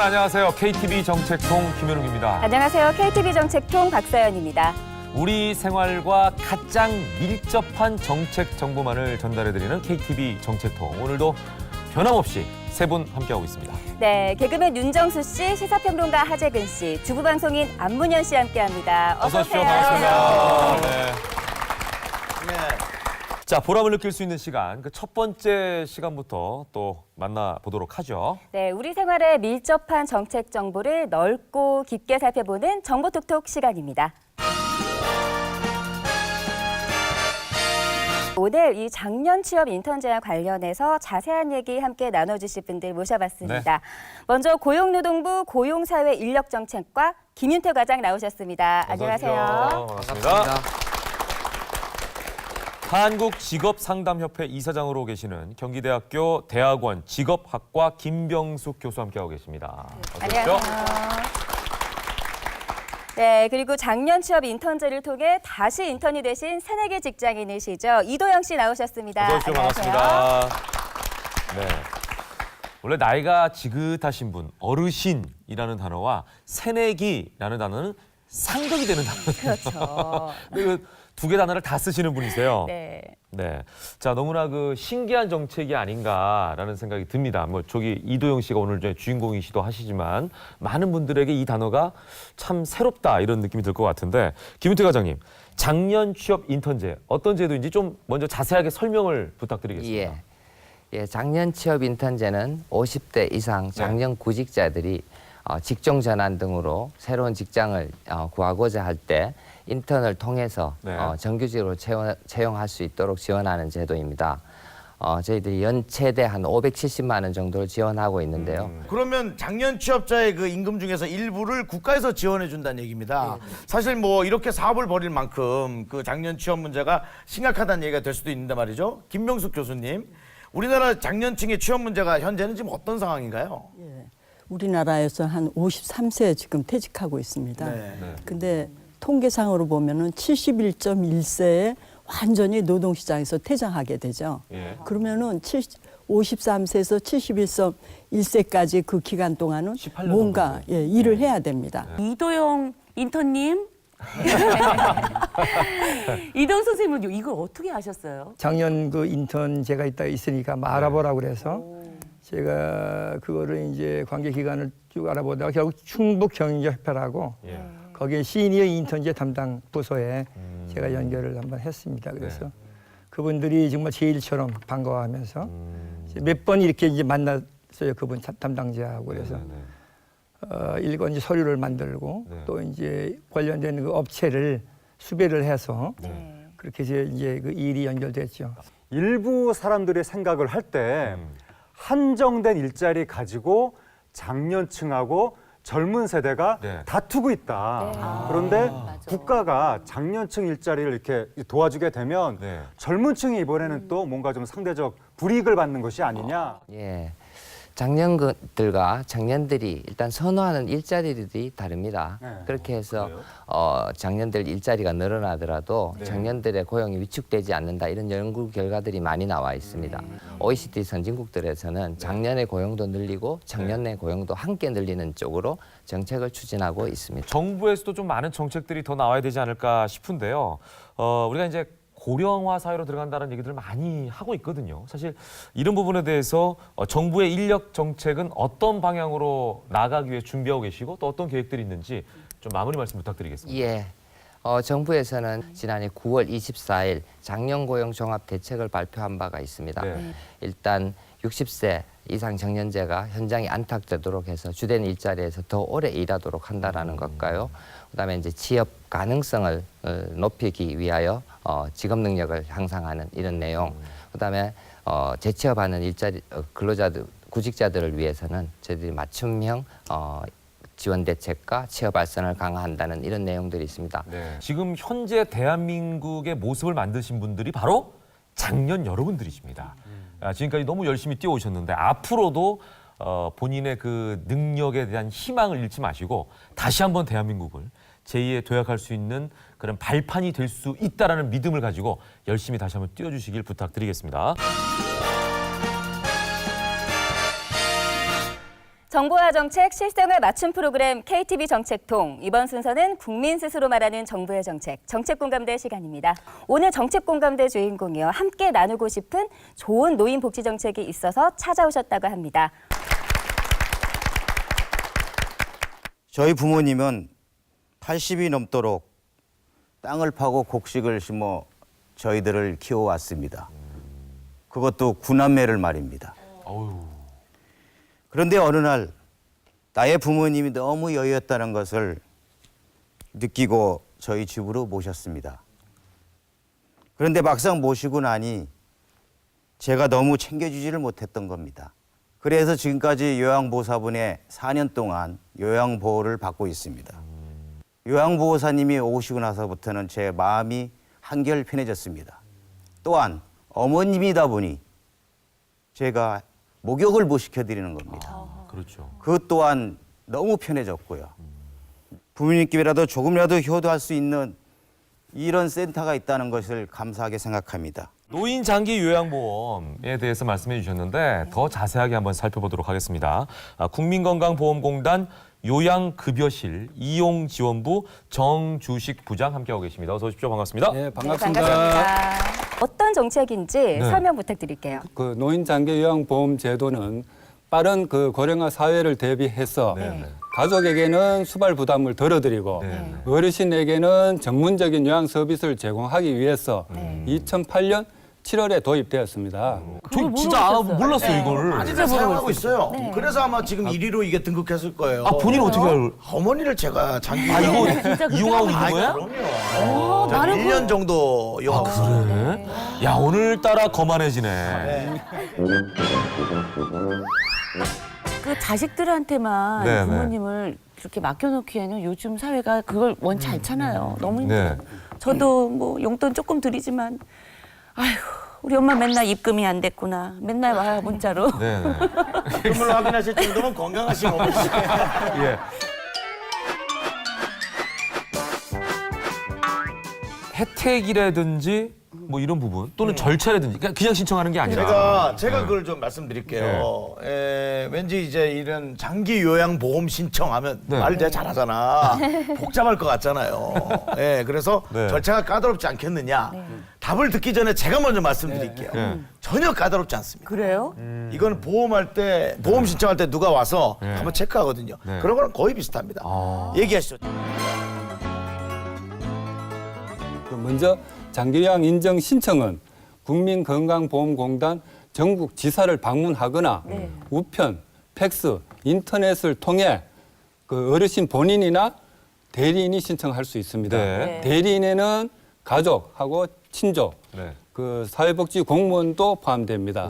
안녕하세요. KTV 정책통 김현웅입니다. 안녕하세요. KTV 정책통 박사연입니다. 우리 생활과 가장 밀접한 정책 정보만을 전달해드리는 KTV 정책통. 오늘도 변함없이 세 분 함께하고 있습니다. 네, 개그맨 윤정수 씨, 시사평론가 하재근 씨, 주부방송인 안문현 씨 함께합니다. 어서 오십시오. 오세요. 반갑습니다. 네. 자, 보람을 느낄 수 있는 시간, 그 첫 번째 시간부터 또 만나보도록 하죠. 네, 우리 생활에 밀접한 정책 정보를 넓고 깊게 살펴보는 정보톡톡 시간입니다. 오늘 이 작년 취업 인턴 제한 관련해서 자세한 얘기 함께 나눠주실 분들 모셔봤습니다. 네. 먼저 고용노동부 고용사회인력정책과 김윤태 과장 나오셨습니다. 안녕하세요. 반갑습니다. 한국직업상담협회 이사장으로 계시는 경기대학교 대학원 직업학과 김병숙 교수 함께하고 계십니다. 어서 오십시오. 안녕하세요. 네, 그리고 작년 취업 인턴제를 통해 다시 인턴이 되신 새내기 직장인이시죠. 이도영 씨 나오셨습니다. 어서 오십시오. 반갑습니다. 네. 원래 나이가 지긋하신 분, 어르신이라는 단어와 새내기라는 단어는 상극이 되는 단어예요. 그렇죠. 근데 두 개 단어를 다 쓰시는 분이세요. 네. 네. 자, 너무나 그 신기한 정책이 아닌가라는 생각이 듭니다. 뭐 저기 이도영 씨가 오늘 주인공이시도 하시지만 많은 분들에게 이 단어가 참 새롭다 이런 느낌이 들 것 같은데 김윤태 과장님, 작년 취업 인턴제 어떤 제도인지 좀 먼저 자세하게 설명을 부탁드리겠습니다. 예, 작년 취업 인턴제는 50대 이상 작년 구직자들이 직종 전환 등으로 새로운 직장을 구하고자 할 때 인턴을 통해서 정규직으로 채용할 수 있도록 지원하는 제도입니다. 저희들이 연 최대 한 570만 원 정도를 지원하고 있는데요. 그러면 작년 취업자의 그 임금 중에서 일부를 국가에서 지원해 준다는 얘기입니다. 사실 뭐 이렇게 사업을 벌일 만큼 그 작년 취업 문제가 심각하다는 얘기가 될 수도 있는데 말이죠. 김병숙 교수님, 우리나라 장년층의 취업 문제가 현재는 지금 어떤 상황인가요? 예, 우리나라에서 한 53세 지금 퇴직하고 있습니다. 근데 통계상으로 보면은 71.1세에 완전히 노동시장에서 퇴장하게 되죠. 예. 그러면은 53세에서 71.1세까지 그 기간 동안은 18년 뭔가 일을 해야 됩니다. 이도영 인턴님. 이도영 선생님은 이걸 어떻게 아셨어요? 작년 그 인턴 제가 있으니까 뭐 알아보라고 그래서 제가 그거를 이제 관계 기관을 쭉 알아보다가 결국 충북 경영협회라고 거기에 시니어 인턴제 담당 부서에 제가 연결을 한번 했습니다. 그래서 그분들이 정말 제 일처럼 반가워하면서 몇 번 이렇게 이제 만났어요. 그분 담당자하고 그래서 일권 이제 서류를 만들고 또 이제 관련된 그 업체를 수배를 해서 그렇게 이제 그 일이 연결됐죠. 일부 사람들의 생각을 할 때 한정된 일자리 가지고 장년층하고 젊은 세대가 다투고 있다. 그런데 국가가 장년층 일자리를 이렇게 도와주게 되면 젊은층이 이번에는 또 뭔가 좀 상대적 불이익을 받는 것이 아니냐. 예, 작년들과 작년들이 일단 선호하는 일자리들이 다릅니다. 그렇게 해서 작년들 일자리가 늘어나더라도 작년들의 고용이 위축되지 않는다 이런 연구 결과들이 많이 나와 있습니다. OECD 선진국들에서는 작년의 고용도 늘리고 작년의 고용도 함께 늘리는 쪽으로 정책을 추진하고 있습니다. 정부에서도 좀 많은 정책들이 더 나와야 되지 않을까 싶은데요. 우리가 이제 고령화 사회로 들어간다는 얘기들을 많이 하고 있거든요. 사실 이런 부분에 대해서 정부의 인력 정책은 어떤 방향으로 나가기 위해 준비하고 계시고 또 어떤 계획들이 있는지 좀 마무리 말씀 부탁드리겠습니다. 예. 정부에서는 지난해 9월 24일 작년 고용 종합 대책을 발표한 바가 있습니다. 일단 60세 이상 정년제가 현장에 안착되도록 해서 주된 일자리에서 더 오래 일하도록 한다라는 것과요. 그다음에 이제 취업 가능성을 높이기 위하여 직업 능력을 향상하는 이런 내용. 그다음에 재취업하는 일자리 근로자들 구직자들을 위해서는 저희들이 맞춤형 지원 대책과 취업 발전을 강화한다는 이런 내용들이 있습니다. 지금 현재 대한민국의 모습을 만드신 분들이 바로 작년 여러분들이십니다. 지금까지 너무 열심히 뛰어오셨는데 앞으로도 본인의 그 능력에 대한 희망을 잃지 마시고 다시 한번 대한민국을 제2의 도약할 수 있는 그런 발판이 될 수 있다라는 믿음을 가지고 열심히 다시 한번 뛰어주시길 부탁드리겠습니다. 정보화 정책 실생활 맞춤 프로그램 KTV 정책통. 이번 순서는 국민 스스로 말하는 정부의 정책, 정책공감대 시간입니다. 오늘 정책공감대 주인공이요. 함께 나누고 싶은 좋은 노인 복지 정책이 있어서 찾아오셨다고 합니다. 저희 부모님은 80이 넘도록 땅을 파고 곡식을 심어 저희들을 키워왔습니다. 그것도 구남매를 말입니다. 그런데 어느 날 나의 부모님이 너무 여유였다는 것을 느끼고 저희 집으로 모셨습니다. 그런데 막상 모시고 나니 제가 너무 챙겨주지를 못했던 겁니다. 그래서 지금까지 요양보호사분의 4년 동안 요양보호를 받고 있습니다. 요양보호사님이 오시고 나서부터는 제 마음이 한결 편해졌습니다. 또한 어머님이다 보니 제가 목욕을 못 시켜드리는 겁니다. 그렇죠. 그것 또한 너무 편해졌고요. 부모님께라도 조금이라도 효도할 수 있는 이런 센터가 있다는 것을 감사하게 생각합니다. 노인 장기 요양보험에 대해서 말씀해 주셨는데 더 자세하게 한번 살펴보도록 하겠습니다. 국민건강보험공단 요양급여실 이용지원부 정주식 부장 함께하고 계십니다. 어서 오십시오. 반갑습니다. 네, 네, 반갑습니다. 반갑습니다. 어떤 정책인지 설명 부탁드릴게요. 그 노인 장기 요양보험 제도는 빠른 그 고령화 사회를 대비해서 가족에게는 수발 부담을 덜어드리고 어르신에게는 전문적인 요양 서비스를 제공하기 위해서 2008년 7월에 도입되었습니다. 저 진짜 몰랐어요, 이거를. 많이들 사용하고 있어요. 그래서 아마 지금 1위로 이게 등극했을 거예요. 아, 본인 어떻게 어머니를 제가 장기 이거 진짜 이용하고 있는 거야? 그럼요. 저 1년 정도 이용하고 있어요. 그래? 야, 오늘따라 거만해지네. 그 자식들한테만 네, 부모님을 그렇게 맡겨놓기에는 요즘 사회가 그걸 원치 않잖아요. 너무 힘들어. 네. 저도 뭐 용돈 조금 드리지만 아휴 우리 엄마 맨날 입금이 안 됐구나. 맨날 와요 문자로. 네. 그걸 확인하실 정도면 건강하신 어머니시네요. 예. 혜택이라든지 뭐 이런 부분 또는 절차라든지 그냥 신청하는 게 아니라 제가 그걸 좀 말씀드릴게요. 왠지 이제 이런 장기 요양 보험 신청하면 말 되게 잘하잖아. 복잡할 것 같잖아요. 그래서 절차가 까다롭지 않겠느냐. 답을 듣기 전에 제가 먼저 말씀드릴게요. 전혀 까다롭지 않습니다. 그래요? 이건 보험할 때 보험 신청할 때 누가 와서 한번 체크하거든요. 그런 거랑 거의 비슷합니다. 얘기하시죠. 먼저 장기요양 인정 신청은 국민건강보험공단 전국 지사를 방문하거나 우편, 팩스, 인터넷을 통해 그 어르신 본인이나 대리인이 신청할 수 있습니다. 대리인에는 가족하고 친족, 그 사회복지 공무원도 포함됩니다.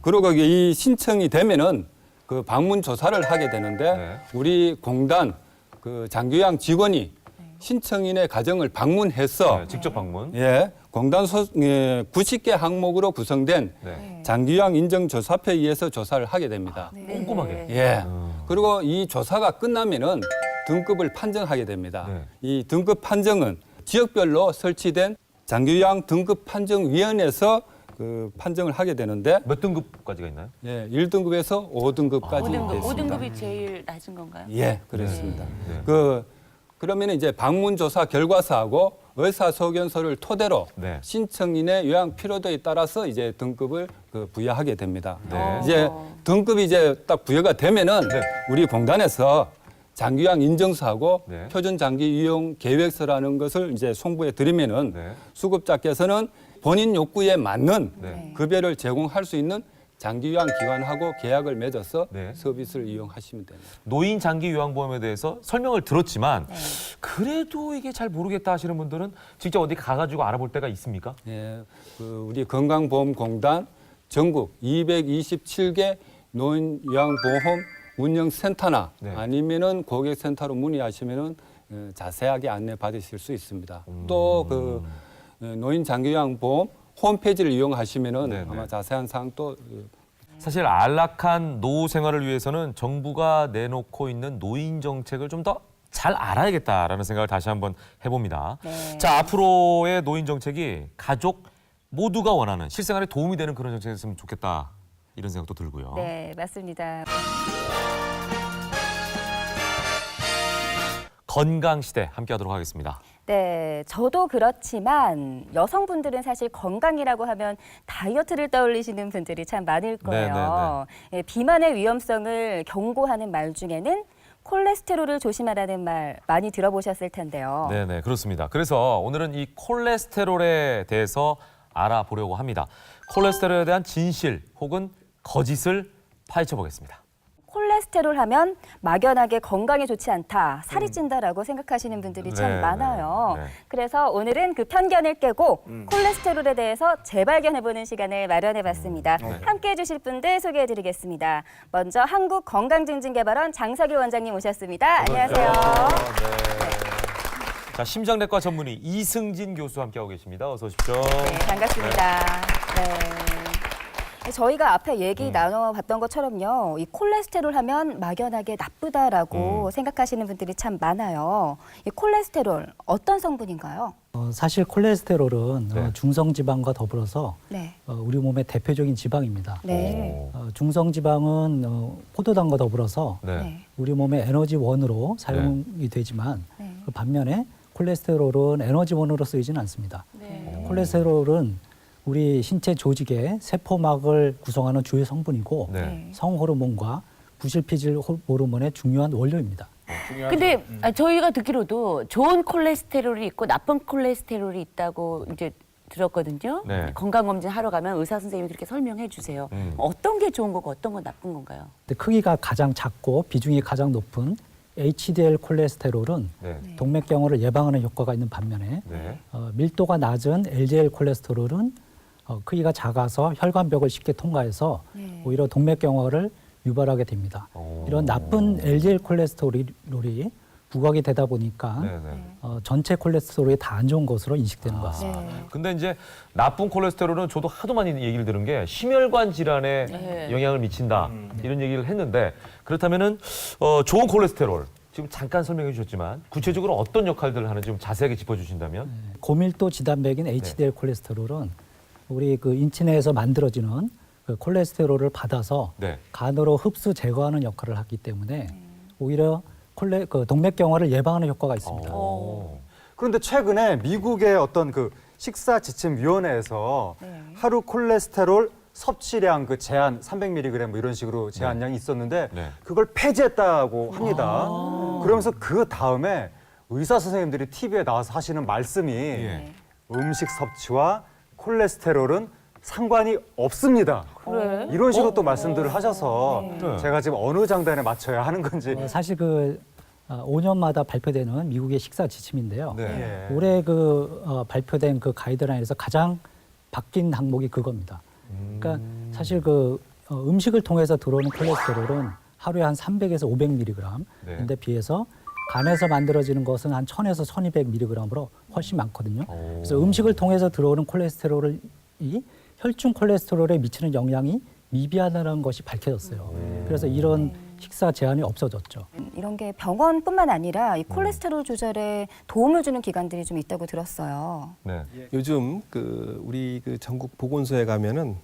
그리고 이 신청이 되면은 그 방문 조사를 하게 되는데 우리 공단 그 장기요양 직원이 신청인의 가정을 방문해서 직접 방문. 공단 90개 항목으로 구성된 장기요양 인정조사표에 의해서 조사를 하게 됩니다. 꼼꼼하게. 그리고 이 조사가 끝나면은 등급을 판정하게 됩니다. 이 등급 판정은 지역별로 설치된 장기요양 등급 판정위원회에서 그 판정을 하게 되는데 몇 등급까지가 있나요? 1등급에서 5등급까지 있습니다. 5등급이 제일 낮은 건가요? 그렇습니다. 그러면 이제 방문조사 결과서하고 의사소견서를 토대로 신청인의 요양 필요도에 따라서 이제 등급을 부여하게 됩니다. 이제 등급이 이제 딱 부여가 되면은 우리 공단에서 장기요양 인증서하고 표준 장기 이용 계획서라는 것을 이제 송부해 드리면은 수급자께서는 본인 욕구에 맞는 급여를 제공할 수 있는 장기요양 기관하고 계약을 맺어서 서비스를 이용하시면 됩니다. 노인 장기 요양보험에 대해서 설명을 들었지만 그래도 이게 잘 모르겠다 하시는 분들은 직접 어디 가가지고 알아볼 때가 있습니까? 그 우리 건강보험공단 전국 227개 노인 요양보험 운영센터나 아니면은 고객센터로 문의하시면은 자세하게 안내 받으실 수 있습니다. 또 그 노인 장기요양보험 홈페이지를 이용하시면은 아마 자세한 사항도 사실 안락한 노후 생활을 위해서는 정부가 내놓고 있는 노인 정책을 좀 더 잘 알아야겠다라는 생각을 다시 한번 해봅니다. 자, 앞으로의 노인 정책이 가족 모두가 원하는 실생활에 도움이 되는 그런 정책이었으면 좋겠다. 이런 생각도 들고요. 네, 맞습니다. 건강 시대 함께하도록 하겠습니다. 네, 저도 그렇지만 여성분들은 사실 건강이라고 하면 다이어트를 떠올리시는 분들이 참 많을 거예요. 예, 비만의 위험성을 경고하는 말 중에는 콜레스테롤을 조심하라는 말 많이 들어보셨을 텐데요. 네네, 그렇습니다. 그래서 오늘은 이 콜레스테롤에 대해서 알아보려고 합니다. 콜레스테롤에 대한 진실 혹은 거짓을 파헤쳐 보겠습니다. 콜레스테롤 하면 막연하게 건강에 좋지 않다, 살이 찐다라고 생각하시는 분들이 참 네, 많아요. 네. 그래서 오늘은 그 편견을 깨고 콜레스테롤에 대해서 재발견해보는 시간을 마련해봤습니다. 함께해 주실 분들 소개해드리겠습니다. 먼저 한국건강증진개발원 장석일 원장님 오셨습니다. 안녕하세요. 자, 심장내과 전문의 이승진 교수 함께하고 계십니다. 어서 오십시오. 네, 반갑습니다. 네. 저희가 앞에 얘기 나눠봤던 것처럼요, 이 콜레스테롤 하면 막연하게 나쁘다라고 생각하시는 분들이 참 많아요. 이 콜레스테롤 어떤 성분인가요? 사실 콜레스테롤은 네. 중성지방과 더불어서 네. 우리 몸의 대표적인 지방입니다. 네. 중성지방은 포도당과 더불어서 네. 우리 몸의 에너지원으로 사용이 되지만 네. 그 반면에 콜레스테롤은 에너지원으로 쓰이지는 않습니다. 네. 콜레스테롤은 우리 신체 조직의 세포막을 구성하는 주요 성분이고 네. 성호르몬과 부실피질 호르몬의 중요한 원료입니다. 근데 저희가 듣기로도 좋은 콜레스테롤이 있고 나쁜 콜레스테롤이 있다고 이제 들었거든요. 네. 건강검진 하러 가면 의사 선생님이 그렇게 설명해 주세요. 어떤 게 좋은 거고 어떤 건 나쁜 건가요? 근데 크기가 가장 작고 비중이 가장 높은 HDL 콜레스테롤은 네. 동맥경화를 예방하는 효과가 있는 반면에 네. 밀도가 낮은 LDL 콜레스테롤은 크기가 작아서 혈관벽을 쉽게 통과해서 오히려 동맥경화를 유발하게 됩니다. 이런 나쁜 LDL 콜레스테롤이 부각이 되다 보니까 네네. 전체 콜레스테롤이 다 안 좋은 것으로 인식되는 것 같습니다. 근데 이제 나쁜 콜레스테롤은 저도 하도 많이 얘기를 들은 게 심혈관 질환에 네. 영향을 미친다 이런 얘기를 했는데 그렇다면은 좋은 콜레스테롤 지금 잠깐 설명해 주셨지만 구체적으로 어떤 역할들을 하는지 좀 자세하게 짚어주신다면. 고밀도 지단백인 HDL 콜레스테롤은 우리 그 인체 내에서 만들어지는 그 콜레스테롤을 받아서 네. 간으로 흡수 제거하는 역할을 하기 때문에 오히려 그 동맥경화를 예방하는 효과가 있습니다. 그런데 최근에 미국의 어떤 그 식사지침위원회에서 하루 콜레스테롤 섭취량 그 제한 300mg 뭐 이런 식으로 제한량이 있었는데 네. 그걸 폐지했다고 합니다. 그러면서 그 다음에 의사 선생님들이 TV에 나와서 하시는 말씀이 음식 섭취와 콜레스테롤은 상관이 없습니다. 그래? 이런 식으로 또 말씀들을 하셔서 제가 지금 어느 장단에 맞춰야 하는 건지. 사실 그 5년마다 발표되는 미국의 식사 지침인데요. 네. 올해 발표된 그 가이드라인에서 가장 바뀐 항목이 그겁니다. 그러니까 사실 그 음식을 통해서 들어오는 콜레스테롤은 하루에 한 300에서 500mg인데 비해서 간에서 만들어지는 것은 한 1000에서 1200mg으로 훨씬 많거든요. 그래서 음식을 통해서 들어오는 콜레스테롤이 혈중 콜레스테롤에 미치는 영향이 미비하다는 것이 밝혀졌어요. 그래서 이런 식사 제한이 없어졌죠. 이런 게 병원뿐만 아니라 이 콜레스테롤 조절에 도움을 주는 기관들이 좀 있다고 들었어요. 네. 요즘 우리 전국 보건소에 가면은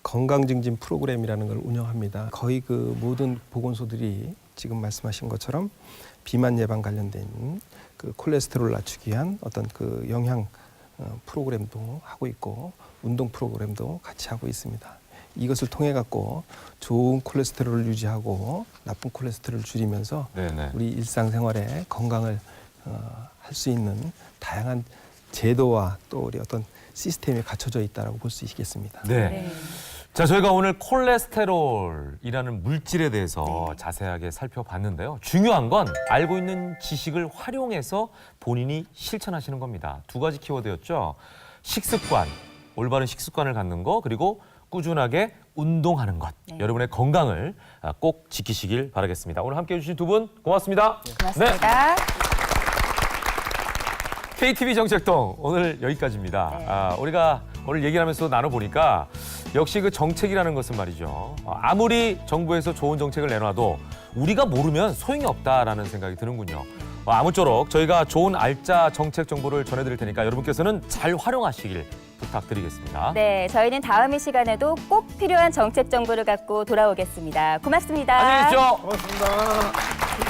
건강증진 프로그램이라는 걸 운영합니다. 거의 그 모든 보건소들이 지금 말씀하신 것처럼 비만 예방 관련된 그 콜레스테롤 낮추기 위한 어떤 그 영양 프로그램도 하고 있고 운동 프로그램도 같이 하고 있습니다. 이것을 통해 갖고 좋은 콜레스테롤을 유지하고 나쁜 콜레스테롤을 줄이면서 네네. 우리 일상생활에 건강을 할 수 있는 다양한 제도와 또 우리 어떤 시스템이 갖춰져 있다라고 볼 수 있겠습니다. 네. 자, 저희가 오늘 콜레스테롤이라는 물질에 대해서 자세하게 살펴봤는데요. 중요한 건 알고 있는 지식을 활용해서 본인이 실천하시는 겁니다. 두 가지 키워드였죠. 식습관, 올바른 식습관을 갖는 거, 그리고 꾸준하게 운동하는 것. 여러분의 건강을 꼭 지키시길 바라겠습니다. 오늘 함께해 주신 두 분 고맙습니다. 고맙습니다. KTV 정책동 오늘 여기까지입니다. 우리가 오늘 얘기를 하면서 나눠보니까 역시 그 정책이라는 것은 말이죠. 아무리 정부에서 좋은 정책을 내놔도 우리가 모르면 소용이 없다라는 생각이 드는군요. 아무쪼록 저희가 좋은 알짜 정책 정보를 전해드릴 테니까 여러분께서는 잘 활용하시길 부탁드리겠습니다. 네, 저희는 다음 이 시간에도 꼭 필요한 정책 정보를 갖고 돌아오겠습니다. 고맙습니다. 안녕히 계십시오. 고맙습니다.